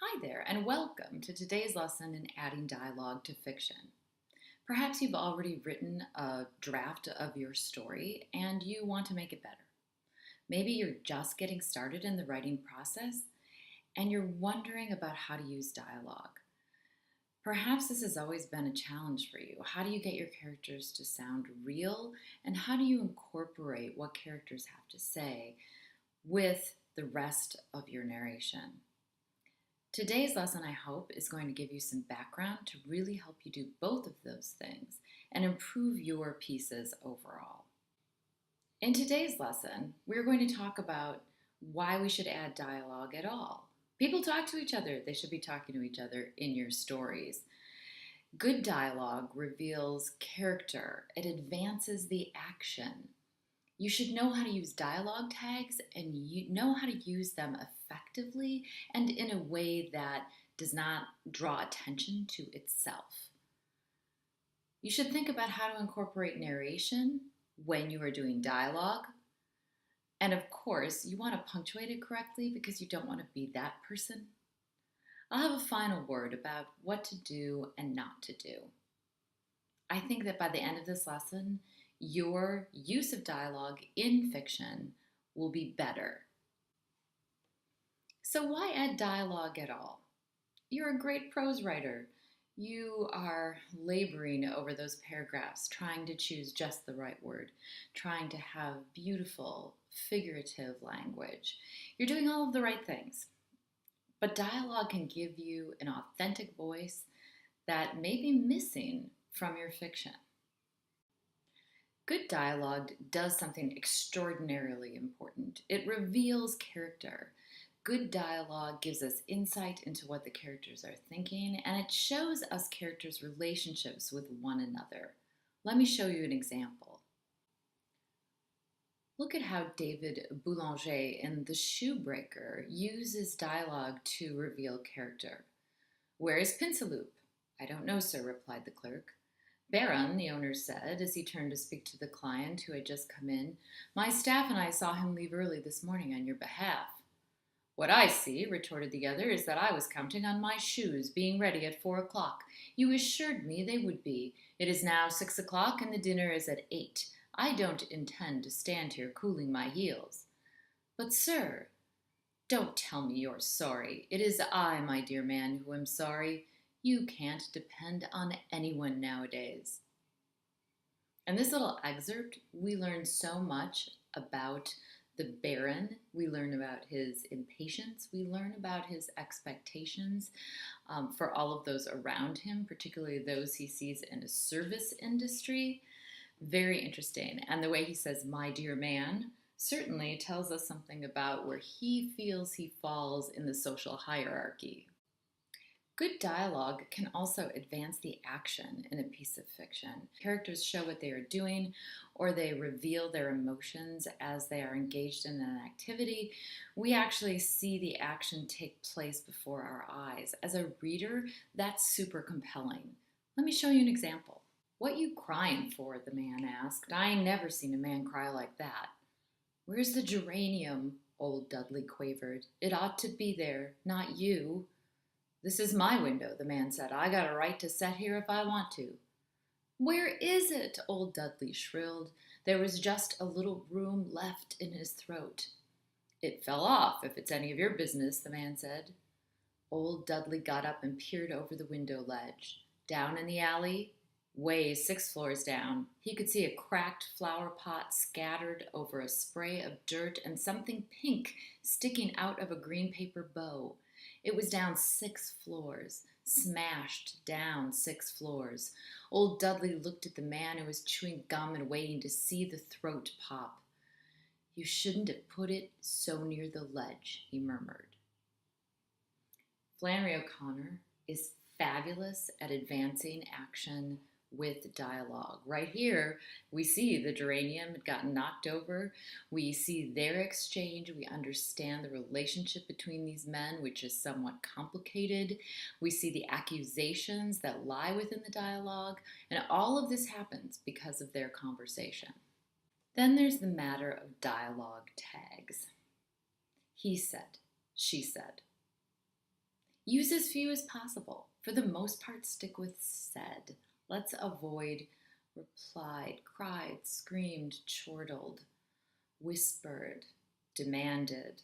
Hi there, and welcome to today's lesson in adding dialogue to fiction. Perhaps you've already written a draft of your story and you want to make it better. Maybe you're just getting started in the writing process and you're wondering about how to use dialogue. Perhaps this has always been a challenge for you. How do you get your characters to sound real, and how do you incorporate what characters have to say with the rest of your narration? Today's lesson, I hope, is going to give you some background to really help you do both of those things and improve your pieces overall. In today's lesson, we're going to talk about why we should add dialogue at all. People talk to each other. They should be talking to each other in your stories. Good dialogue reveals character. It advances the action. You should know how to use dialogue tags and you know how to use them effectively and in a way that does not draw attention to itself. You should think about how to incorporate narration when you are doing dialogue. And of course, you want to punctuate it correctly because you don't want to be that person. I'll have a final word about what to do and not to do. I think that by the end of this lesson, your use of dialogue in fiction will be better. So why add dialogue at all? You're a great prose writer. You are laboring over those paragraphs, trying to choose just the right word, trying to have beautiful, figurative language. You're doing all of the right things. But dialogue can give you an authentic voice that may be missing from your fiction. Good dialogue does something extraordinarily important. It reveals character. Good dialogue gives us insight into what the characters are thinking, and it shows us characters' relationships with one another. Let me show you an example. Look at how David Boulanger in The Shoebreaker uses dialogue to reveal character. "Where is Pinceloup?" "I don't know, sir," replied the clerk. "Baron," the owner said as he turned to speak to the client who had just come in, "my staff and I saw him leave early this morning on your behalf." "What I see," retorted the other, "is that I was counting on my shoes being ready at 4 o'clock. You assured me they would be. It is now 6 o'clock and the dinner is at 8. I don't intend to stand here cooling my heels." "But, sir—" "Don't tell me you're sorry. It is I, my dear man, who am sorry. You can't depend on anyone nowadays." In this little excerpt, we learn so much about the Baron. We learn about his impatience. We learn about his expectations for all of those around him, particularly those he sees in a service industry. Very interesting. And the way he says, "my dear man," certainly tells us something about where he feels he falls in the social hierarchy. Good dialogue can also advance the action in a piece of fiction. Characters show what they are doing, or they reveal their emotions as they are engaged in an activity. We actually see the action take place before our eyes. As a reader, that's super compelling. Let me show you an example. "What you crying for?" the man asked. "I ain't never seen a man cry like that." "Where's the geranium?" old Dudley quavered. "It ought to be there, not you." "This is my window," the man said. "I got a right to set here if I want to." "Where is it?" old Dudley shrilled. There was just a little room left in his throat. "It fell off, if it's any of your business," the man said. Old Dudley got up and peered over the window ledge. Down in the alley, way 6 floors down, he could see a cracked flower pot scattered over a spray of dirt and something pink sticking out of a green paper bow. It was down 6 floors, smashed down 6 floors. Old Dudley looked at the man who was chewing gum and waiting to see the throat pop. "You shouldn't have put it so near the ledge," he murmured. Flannery O'Connor is fabulous at advancing action with dialogue. Right here, we see the geranium had gotten knocked over. We see their exchange. We understand the relationship between these men, which is somewhat complicated. We see the accusations that lie within the dialogue, and all of this happens because of their conversation. Then there's the matter of dialogue tags. He said, she said. Use as few as possible. For the most part, stick with said. Let's avoid replied, cried, screamed, chortled, whispered, demanded.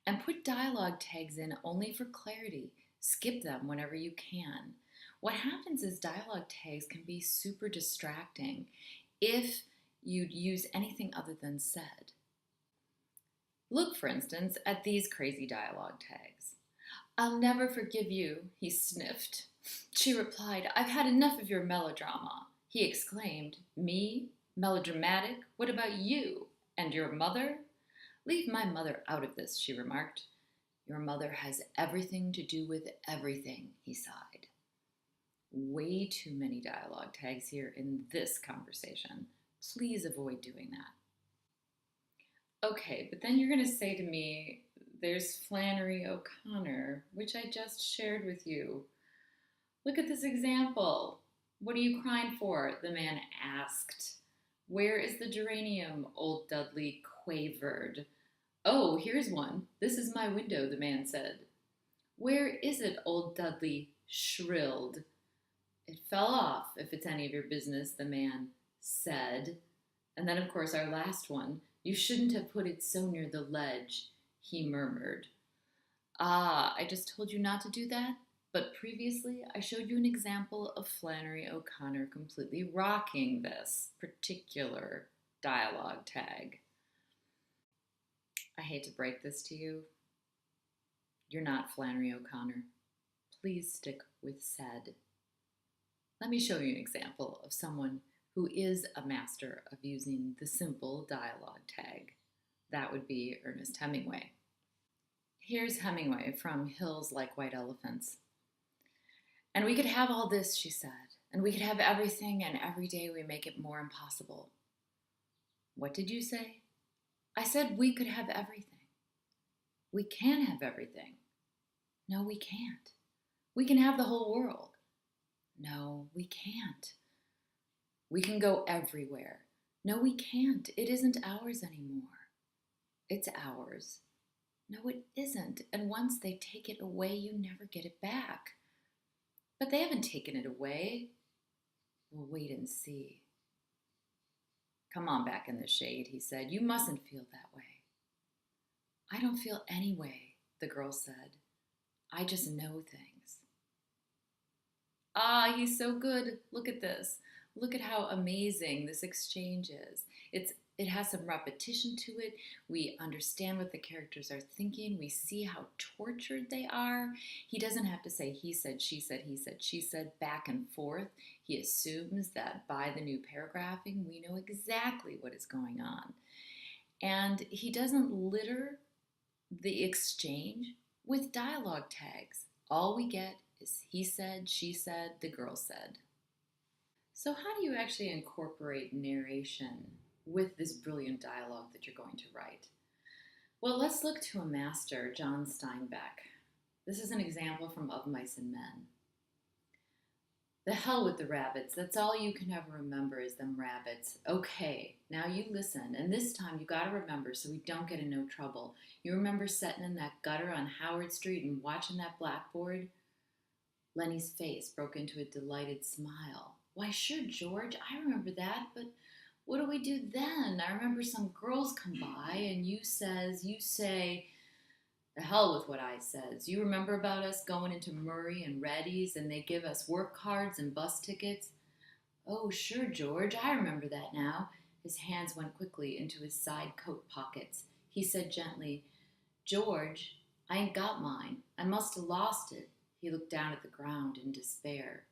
And put dialogue tags in only for clarity. Skip them whenever you can. What happens is dialogue tags can be super distracting if you'd use anything other than said. Look, for instance, at these crazy dialogue tags. I'll never forgive you, he sniffed. She replied, I've had enough of your melodrama. He exclaimed, me? Melodramatic? What about you? And your mother? Leave my mother out of this, she remarked. Your mother has everything to do with everything, he sighed. Way too many dialogue tags here in this conversation. Please avoid doing that. Okay, but then you're going to say to me, there's Flannery O'Connor, which I just shared with you. Look at this example. What are you crying for? The man asked. Where is the geranium? Old Dudley quavered. Oh, here's one. This is my window, the man said. Where is it? Old Dudley shrilled. It fell off, if it's any of your business, the man said. And then, of course, our last one. You shouldn't have put it so near the ledge, he murmured. Ah, I just told you not to do that? But previously, I showed you an example of Flannery O'Connor completely rocking this particular dialogue tag. I hate to break this to you. You're not Flannery O'Connor. Please stick with said. Let me show you an example of someone who is a master of using the simple dialogue tag. That would be Ernest Hemingway. Here's Hemingway from Hills Like White Elephants. And we could have all this, she said, and we could have everything, and every day we make it more impossible. What did you say? I said we could have everything. We can have everything. No, we can't. We can have the whole world. No, we can't. We can go everywhere. No, we can't. It isn't ours anymore. It's ours. No, it isn't. And once they take it away, you never get it back. But they haven't taken it away. We'll wait and see. Come on back in the shade, he said. You mustn't feel that way. I don't feel any way, the girl said. I just know things. Ah, he's so good. Look at this. Look at how amazing this exchange is. It has some repetition to it. We understand what the characters are thinking. We see how tortured they are. He doesn't have to say he said, she said, he said, she said, back and forth. He assumes that by the new paragraphing, we know exactly what is going on. And he doesn't litter the exchange with dialogue tags. All we get is he said, she said, the girl said. So how do you actually incorporate narration with this brilliant dialogue that you're going to write? Well, let's look to a master, John Steinbeck. This is an example from Of Mice and Men. The hell with the rabbits. That's all you can ever remember is them rabbits. Okay, now you listen, and this time you gotta remember so we don't get in no trouble. You remember sitting in that gutter on Howard Street and watching that blackboard? Lenny's face broke into a delighted smile. Why, sure, George, I remember that, but what do we do then? I remember some girls come by and you say, the hell with what I says. You remember about us going into Murray and Reddy's and they give us work cards and bus tickets? Oh, sure, George, I remember that now. His hands went quickly into his side coat pockets. He said gently, George, I ain't got mine. I must have lost it. He looked down at the ground in despair.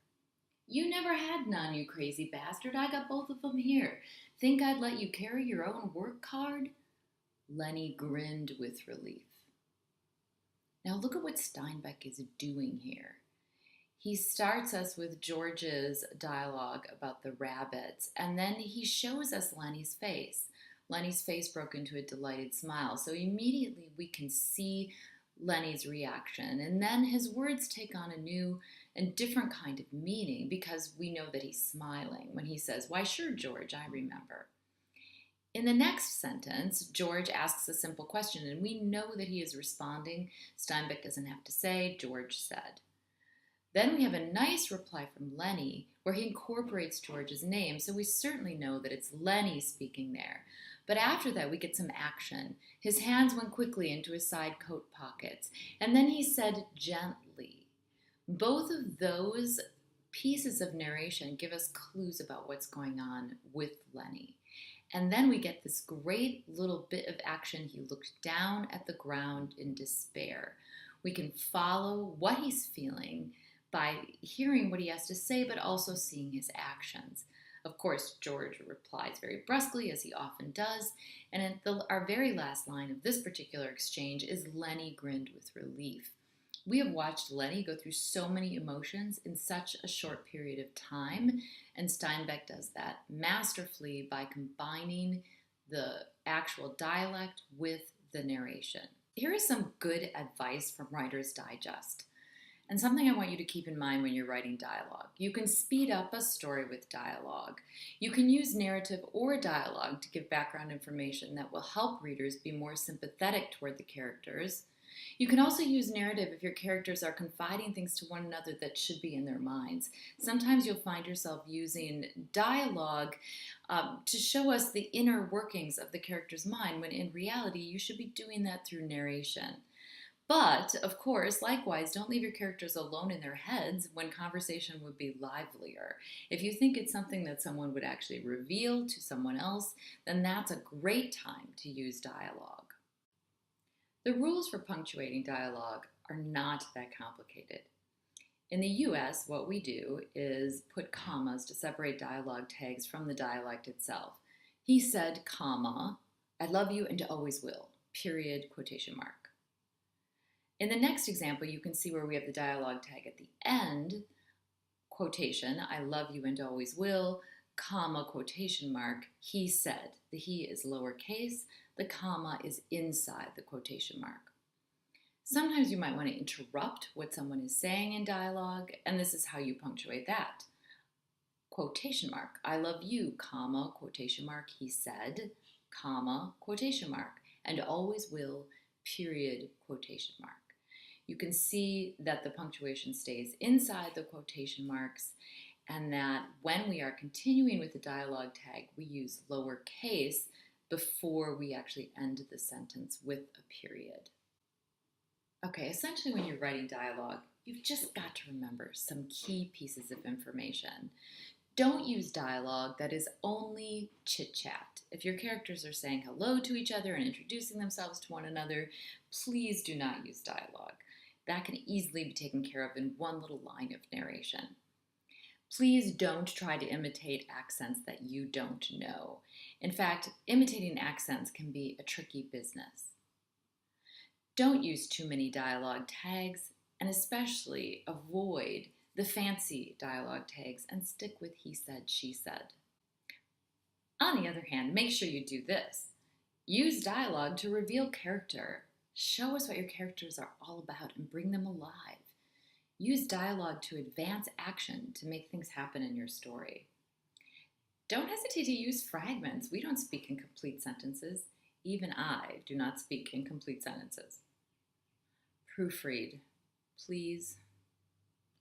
You never had none, you crazy bastard. I got both of them here. Think I'd let you carry your own work card? Lenny grinned with relief. Now look at what Steinbeck is doing here. He starts us with George's dialogue about the rabbits, and then he shows us Lenny's face. Lenny's face broke into a delighted smile, so immediately we can see Lenny's reaction, and then his words take on a new and different kind of meaning because we know that he's smiling when he says, why sure, George, I remember. In the next sentence, George asks a simple question, and we know that he is responding. Steinbeck doesn't have to say, George said. Then we have a nice reply from Lenny where he incorporates George's name, so we certainly know that it's Lenny speaking there. But after that, we get some action. His hands went quickly into his side coat pockets, and then he said gently. Both of those pieces of narration give us clues about what's going on with Lenny. And then we get this great little bit of action. He looked down at the ground in despair. We can follow what he's feeling by hearing what he has to say, but also seeing his actions. Of course, George replies very brusquely, as he often does, and our very last line of this particular exchange is Lenny grinned with relief. We have watched Lenny go through so many emotions in such a short period of time, and Steinbeck does that masterfully by combining the actual dialect with the narration. Here is some good advice from Writer's Digest. And something I want you to keep in mind when you're writing dialogue. You can speed up a story with dialogue. You can use narrative or dialogue to give background information that will help readers be more sympathetic toward the characters. You can also use narrative if your characters are confiding things to one another that should be in their minds. Sometimes you'll find yourself using dialogue to show us the inner workings of the character's mind, when in reality you should be doing that through narration. But, of course, likewise, don't leave your characters alone in their heads when conversation would be livelier. If you think it's something that someone would actually reveal to someone else, then that's a great time to use dialogue. The rules for punctuating dialogue are not that complicated. In the US, what we do is put commas to separate dialogue tags from the dialect itself. He said, comma, I love you and always will, period, quotation mark. In the next example, you can see where we have the dialogue tag at the end, quotation, I love you and always will, comma, quotation mark, he said. The he is lowercase, the comma is inside the quotation mark. Sometimes you might want to interrupt what someone is saying in dialogue, and this is how you punctuate that. Quotation mark, I love you, comma, quotation mark, he said, comma, quotation mark, and always will, period, quotation mark. You can see that the punctuation stays inside the quotation marks, and that when we are continuing with the dialogue tag, we use lowercase before we actually end the sentence with a period. Okay, essentially when you're writing dialogue, you've just got to remember some key pieces of information. Don't use dialogue that is only chit-chat. If your characters are saying hello to each other and introducing themselves to one another, please do not use dialogue. That can easily be taken care of in one little line of narration. Please don't try to imitate accents that you don't know. In fact, imitating accents can be a tricky business. Don't use too many dialogue tags, and especially avoid the fancy dialogue tags and stick with he said, she said. On the other hand, make sure you do this. Use dialogue to reveal character. Show us what your characters are all about and bring them alive. Use dialogue to advance action to make things happen in your story. Don't hesitate to use fragments. We don't speak in complete sentences. Even I do not speak in complete sentences. Proofread, please.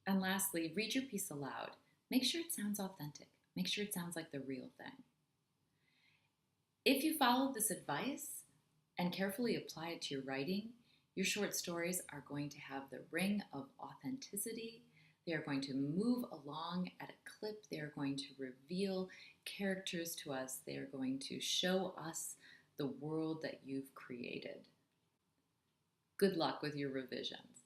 And lastly, read your piece aloud. Make sure it sounds authentic. Make sure it sounds like the real thing. If you followed this advice and carefully apply it to your writing, your short stories are going to have the ring of authenticity. They are going to move along at a clip. They are going to reveal characters to us. They are going to show us the world that you've created. Good luck with your revisions.